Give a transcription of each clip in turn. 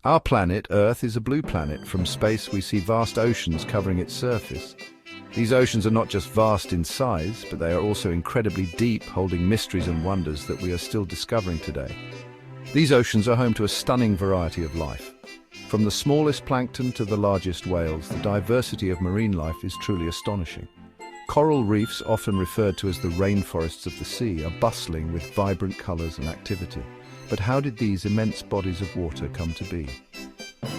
Our planet, Earth, is a blue planet. From space, we see vast oceans covering its surface. These oceans are not just vast in size, but they are also incredibly deep, holding mysteries and wonders that we are still discovering today. These oceans are home to a stunning variety of life. From the smallest plankton to the largest whales, the diversity of marine life is truly astonishing. Coral reefs, often referred to as the rainforests of the sea, are bustling with vibrant colors and activity. But how did these immense bodies of water come to be?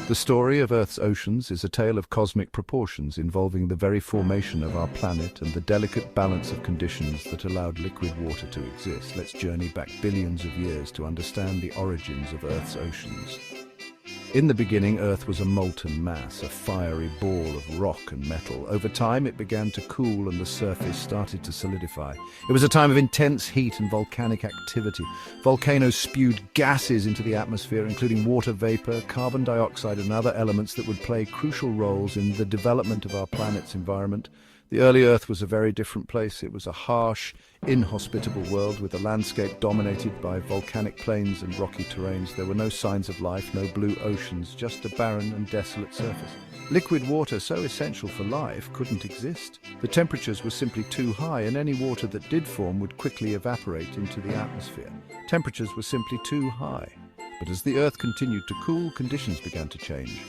The story of Earth's oceans is a tale of cosmic proportions involving the very formation of our planet and the delicate balance of conditions that allowed liquid water to exist. Let's journey back billions of years to understand the origins of Earth's oceans. In the beginning, Earth was a molten mass, a fiery ball of rock and metal. Over time, it began to cool and the surface started to solidify. It was a time of intense heat and volcanic activity. Volcanoes spewed gases into the atmosphere, including water vapor, carbon dioxide, and other elements that would play crucial roles in the development of our planet's environment. The early Earth was a very different place. It was a harsh, inhospitable world with a landscape dominated by volcanic plains and rocky terrains. There were no signs of life, no blue oceans, just a barren and desolate surface. Liquid water, so essential for life, couldn't exist. The temperatures were simply too high, and any water that did form would quickly evaporate into the atmosphere. Temperatures were simply too high. But as the Earth continued to cool, conditions began to change.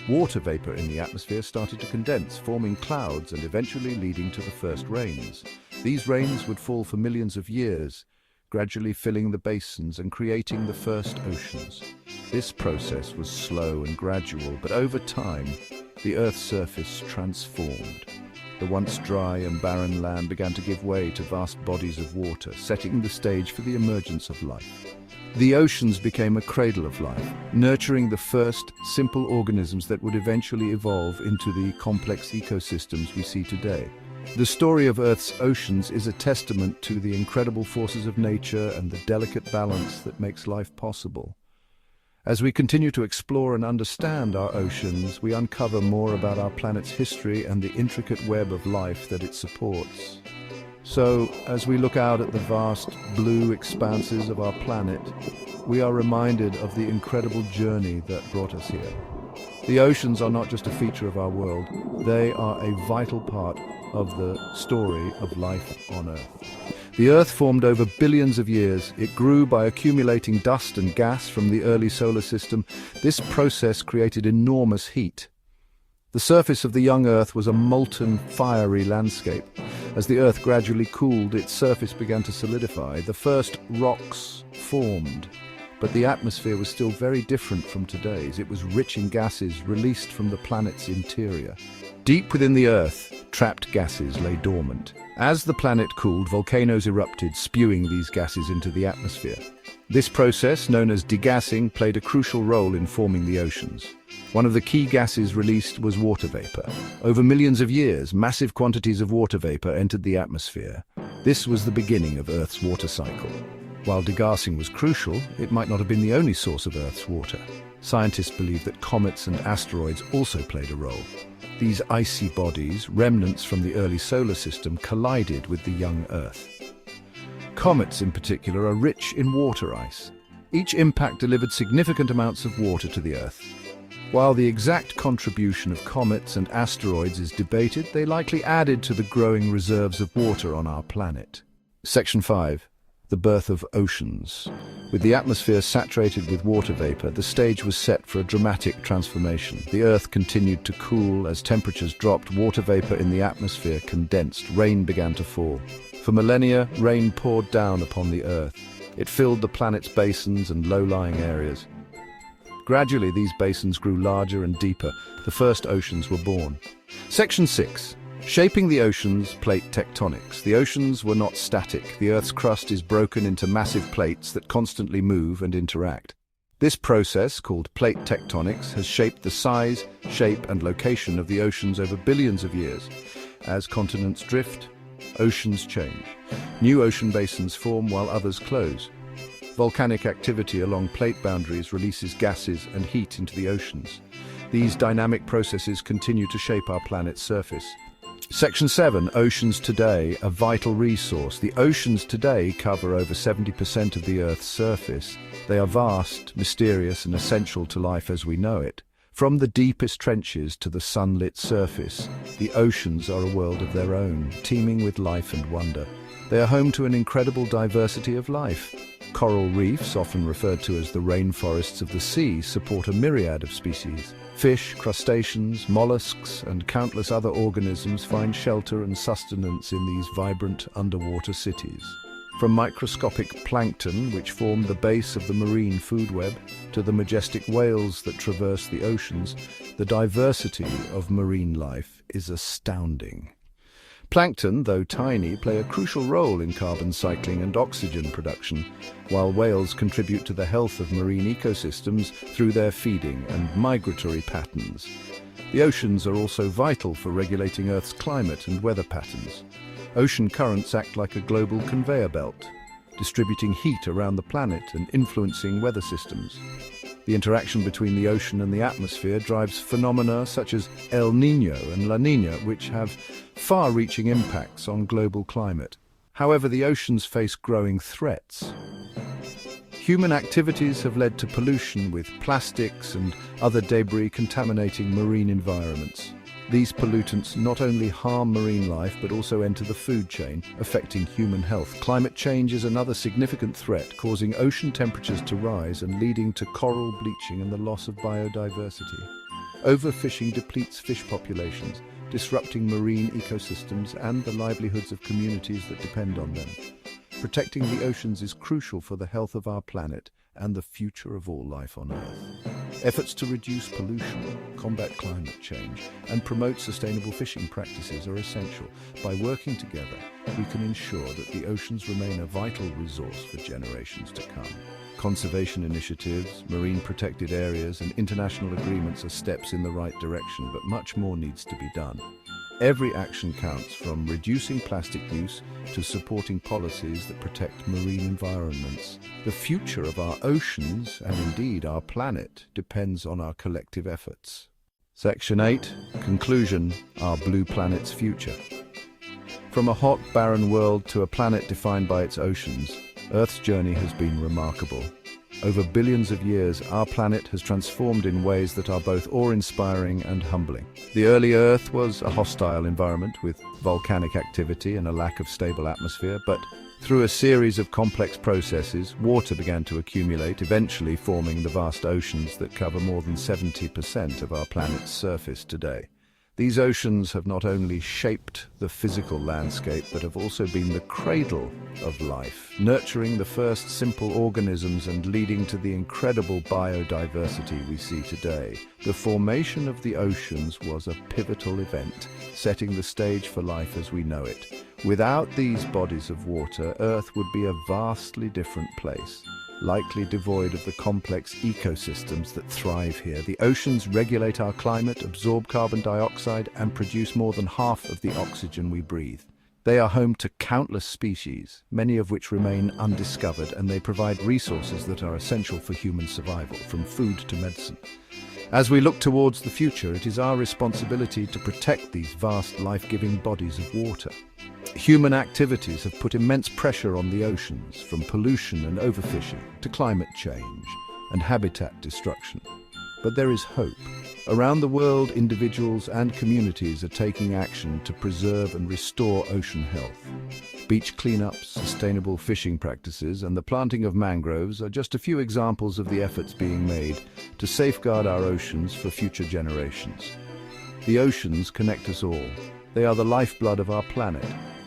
Water vapor in the atmosphere started to condense, forming clouds and eventually leading to the first rains. These rains would fall for millions of years, gradually filling the basins and creating the first oceans. This process was slow and gradual, but over time, the Earth's surface transformed. The once dry and barren land began to give way to vast bodies of water, setting the stage for the emergence of life. The oceans became a cradle of life, nurturing the first simple organisms that would eventually evolve into the complex ecosystems we see today. The story of Earth's oceans is a testament to the incredible forces of nature and the delicate balance that makes life possible. As we continue to explore and understand our oceans, we uncover more about our planet's history and the intricate web of life that it supports. So, as we look out at the vast blue expanses of our planet, we are reminded of the incredible journey that brought us here. The oceans are not just a feature of our world, they are a vital part of the story of life on Earth. The Earth formed over billions of years. It grew by accumulating dust and gas from the early solar system. This process created enormous heat. The surface of the young Earth was a molten, fiery landscape. As the Earth gradually cooled, its surface began to solidify. The first rocks formed, but the atmosphere was still very different from today's. It was rich in gases released from the planet's interior. Deep within the Earth, trapped gases lay dormant. As the planet cooled, volcanoes erupted, spewing these gases into the atmosphere. This process, known as degassing, played a crucial role in forming the oceans. One of the key gases released was water vapor. Over millions of years, massive quantities of water vapor entered the atmosphere. This was the beginning of Earth's water cycle. While degassing was crucial, it might not have been the only source of Earth's water. Scientists believe that comets and asteroids also played a role. These icy bodies, remnants from the early solar system, collided with the young Earth. Comets, in particular, are rich in water ice. Each impact delivered significant amounts of water to the Earth. While the exact contribution of comets and asteroids is debated, they likely added to the growing reserves of water on our planet. Section 5. The birth of oceans. With the atmosphere saturated with water vapor, the stage was set for a dramatic transformation. The Earth continued to cool. As temperatures dropped, water vapor in the atmosphere condensed. Rain began to fall. For millennia, rain poured down upon the Earth. It filled the planet's basins and low-lying areas. Gradually, these basins grew larger and deeper. The first oceans were born. Section 6. Shaping the oceans, plate tectonics. The oceans were not static. The Earth's crust is broken into massive plates that constantly move and interact. This process, called plate tectonics, has shaped the size, shape, and location of the oceans over billions of years. As continents drift, oceans change. New ocean basins form while others close. Volcanic activity along plate boundaries releases gases and heat into the oceans. These dynamic processes continue to shape our planet's surface. Section 7, Oceans Today, a vital resource. The oceans today cover over 70% of the Earth's surface. They are vast, mysterious, and essential to life as we know it. From the deepest trenches to the sunlit surface, the oceans are a world of their own, teeming with life and wonder. They are home to an incredible diversity of life. Coral reefs, often referred to as the rainforests of the sea, support a myriad of species. Fish, crustaceans, mollusks, and countless other organisms find shelter and sustenance in these vibrant underwater cities. From microscopic plankton, which form the base of the marine food web, to the majestic whales that traverse the oceans, the diversity of marine life is astounding. Plankton, though tiny, play a crucial role in carbon cycling and oxygen production, while whales contribute to the health of marine ecosystems through their feeding and migratory patterns. The oceans are also vital for regulating Earth's climate and weather patterns. Ocean currents act like a global conveyor belt, distributing heat around the planet and influencing weather systems. The interaction between the ocean and the atmosphere drives phenomena such as El Niño and La Niña, which have far-reaching impacts on global climate. However, the oceans face growing threats. Human activities have led to pollution, with plastics and other debris contaminating marine environments. These pollutants not only harm marine life but also enter the food chain, affecting human health. Climate change is another significant threat, causing ocean temperatures to rise and leading to coral bleaching and the loss of biodiversity. Overfishing depletes fish populations, disrupting marine ecosystems and the livelihoods of communities that depend on them. Protecting the oceans is crucial for the health of our planet and the future of all life on Earth. Efforts to reduce pollution, combat climate change, and promote sustainable fishing practices are essential. By working together, we can ensure that the oceans remain a vital resource for generations to come. Conservation initiatives, marine protected areas, and international agreements are steps in the right direction, but much more needs to be done. Every action counts, from reducing plastic use to supporting policies that protect marine environments. The future of our oceans, and indeed our planet, depends on our collective efforts. Section 8, Conclusion, Our Blue Planet's Future. From a hot, barren world to a planet defined by its oceans, Earth's journey has been remarkable. Over billions of years, our planet has transformed in ways that are both awe-inspiring and humbling. The early Earth was a hostile environment with volcanic activity and a lack of stable atmosphere, but through a series of complex processes, water began to accumulate, eventually forming the vast oceans that cover more than 70% of our planet's surface today. These oceans have not only shaped the physical landscape, but have also been the cradle of life, nurturing the first simple organisms and leading to the incredible biodiversity we see today. The formation of the oceans was a pivotal event, setting the stage for life as we know it. Without these bodies of water, Earth would be a vastly different place, likely devoid of the complex ecosystems that thrive here. The oceans regulate our climate, absorb carbon dioxide, and produce more than half of the oxygen we breathe. They are home to countless species, many of which remain undiscovered, and they provide resources that are essential for human survival, from food to medicine. As we look towards the future, it is our responsibility to protect these vast, life-giving bodies of water. Human activities have put immense pressure on the oceans, from pollution and overfishing to climate change and habitat destruction. But there is hope. Around the world, individuals and communities are taking action to preserve and restore ocean health. Beach cleanups, sustainable fishing practices, and the planting of mangroves are just a few examples of the efforts being made to safeguard our oceans for future generations. The oceans connect us all. They are the lifeblood of our planet,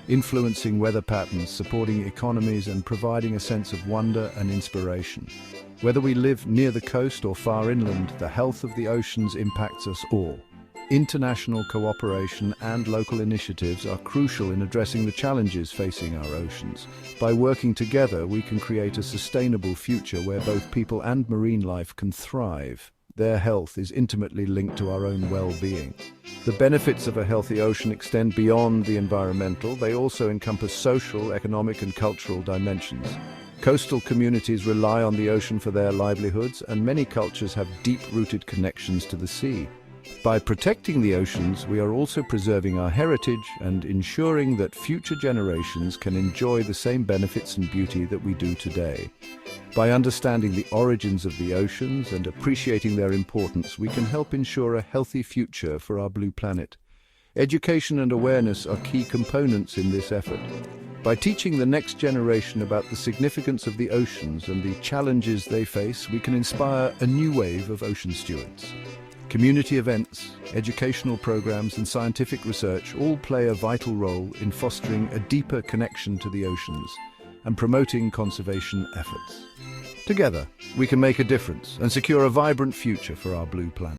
influencing weather patterns, supporting economies, and providing a sense of wonder and inspiration. Whether we live near the coast or far inland, the health of the oceans impacts us all. International cooperation and local initiatives are crucial in addressing the challenges facing our oceans. By working together, we can create a sustainable future where both people and marine life can thrive. Their health is intimately linked to our own well-being. The benefits of a healthy ocean extend beyond the environmental. They also encompass social, economic, and cultural dimensions. Coastal communities rely on the ocean for their livelihoods, and many cultures have deep-rooted connections to the sea. By protecting the oceans, we are also preserving our heritage and ensuring that future generations can enjoy the same benefits and beauty that we do today. By understanding the origins of the oceans and appreciating their importance, we can help ensure a healthy future for our blue planet. Education and awareness are key components in this effort. By teaching the next generation about the significance of the oceans and the challenges they face, we can inspire a new wave of ocean stewards. Community events, educational programs, and scientific research all play a vital role in fostering a deeper connection to the oceans and promoting conservation efforts. Together, we can make a difference and secure a vibrant future for our blue planet.